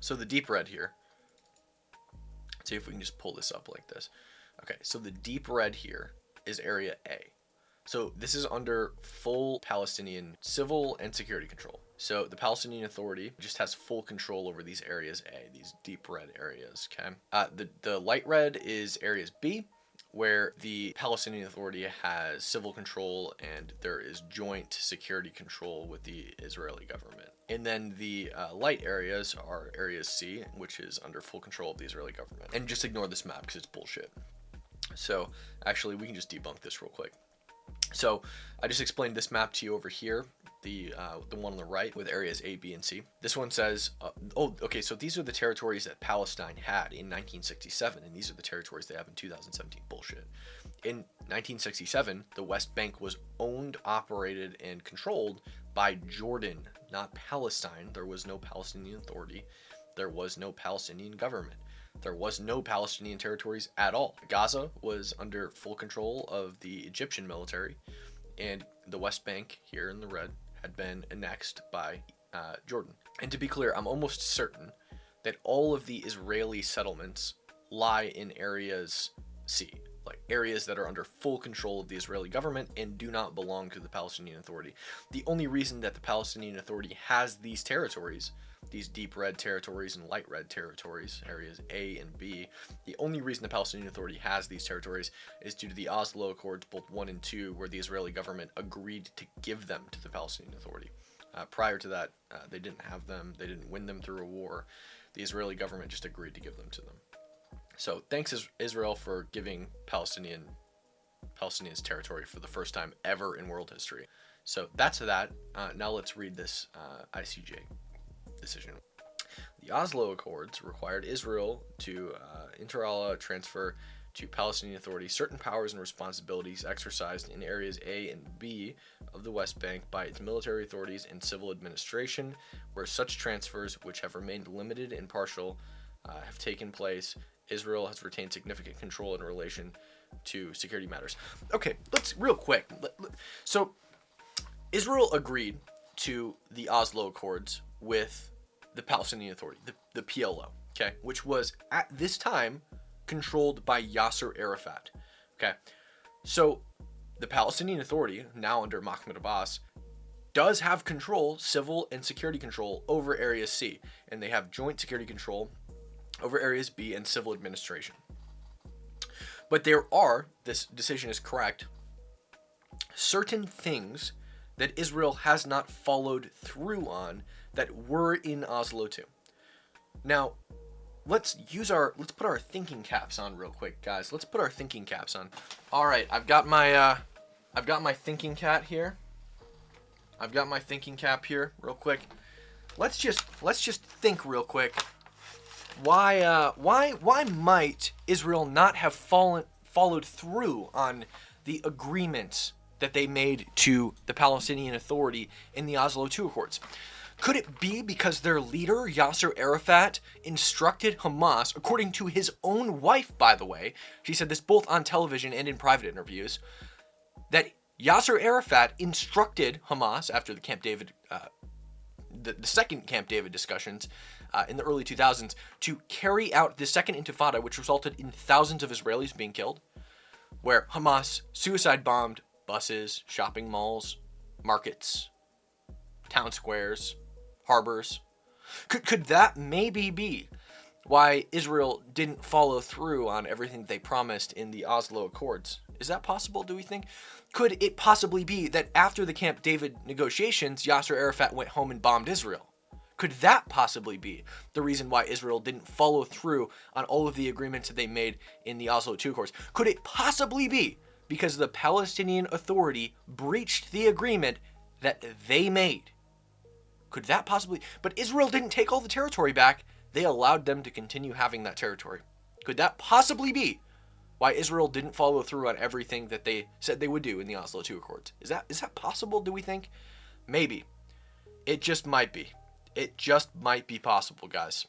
So the deep red here, let's see if we can just pull this up like this. Okay, so the deep red here is Area A. So this is under full Palestinian civil and security control. So the Palestinian Authority just has full control over these areas A, these deep red areas, okay? The light red is areas B, where the Palestinian Authority has civil control and there is joint security control with the Israeli government. And then the light areas are areas C, which is under full control of the Israeli government. And just ignore this map because it's bullshit. So actually, we can just debunk this real quick. So I just explained this map to you over here, the one on the right with areas A, B, and C. This one says, so these are the territories that Palestine had in 1967, and these are the territories they have in 2017. Bullshit. In 1967, the West Bank was owned, operated, and controlled by Jordan, not Palestine. There was no Palestinian Authority. There was no Palestinian government. There was no Palestinian territories at all. Gaza was under full control of the Egyptian military, and the West Bank, here in the red, had been annexed by Jordan. And to be clear, I'm almost certain that all of the Israeli settlements lie in areas C, like areas that are under full control of the Israeli government and do not belong to the Palestinian Authority. The only reason that the Palestinian Authority has these territories, these deep red territories and light red territories, areas A and B, the only reason the Palestinian Authority has these territories is due to the Oslo Accords, both 1 and 2, where the Israeli government agreed to give them to the Palestinian Authority. Prior to that, they didn't have them. They didn't win them through a war. The Israeli government just agreed to give them to them. So thanks Israel for giving Palestinians territory for the first time ever in world history. So that's that. Now let's read this ICJ decision. The Oslo Accords required Israel to inter alia transfer to Palestinian Authority certain powers and responsibilities exercised in areas A and B of the West Bank by its military authorities and civil administration, where such transfers, which have remained limited and partial, have taken place. Israel has retained significant control in relation to security matters. Okay, let's real quick. So Israel agreed to the Oslo Accords with the Palestinian Authority, the PLO, okay, which was at this time controlled by Yasser Arafat, okay. So the Palestinian Authority, now under Mahmoud Abbas, does have control, civil and security control, over Area C, and they have joint security control over areas B and civil administration. But there are, this decision is correct, certain things that Israel has not followed through on that were in Oslo too. Now, let's put our thinking caps on real quick, guys. Let's put our thinking caps on. All right, I've got my thinking cap here. I've got my thinking cap here, real quick. Let's just think real quick. Why might Israel not have followed through on the agreements that they made to the Palestinian Authority in the Oslo II Accords? Could it be because their leader, Yasser Arafat, instructed Hamas, according to his own wife, by the way, she said this both on television and in private interviews, that Yasser Arafat instructed Hamas after the Camp David, the second Camp David discussions in the early 2000s, to carry out the second intifada, which resulted in thousands of Israelis being killed, where Hamas suicide bombed buses, shopping malls, markets, town squares, harbors. Could that maybe be why Israel didn't follow through on everything they promised in the Oslo Accords? Is that possible, do we think? Could it possibly be that after the Camp David negotiations, Yasser Arafat went home and bombed Israel? Could that possibly be the reason why Israel didn't follow through on all of the agreements that they made in the Oslo II Accords? Could it possibly be because the Palestinian Authority breached the agreement that they made? Could that possibly... But Israel didn't take all the territory back. They allowed them to continue having that territory. Could that possibly be why Israel didn't follow through on everything that they said they would do in the Oslo II Accords? Is that possible, do we think? Maybe. It just might be. It just might be possible, guys.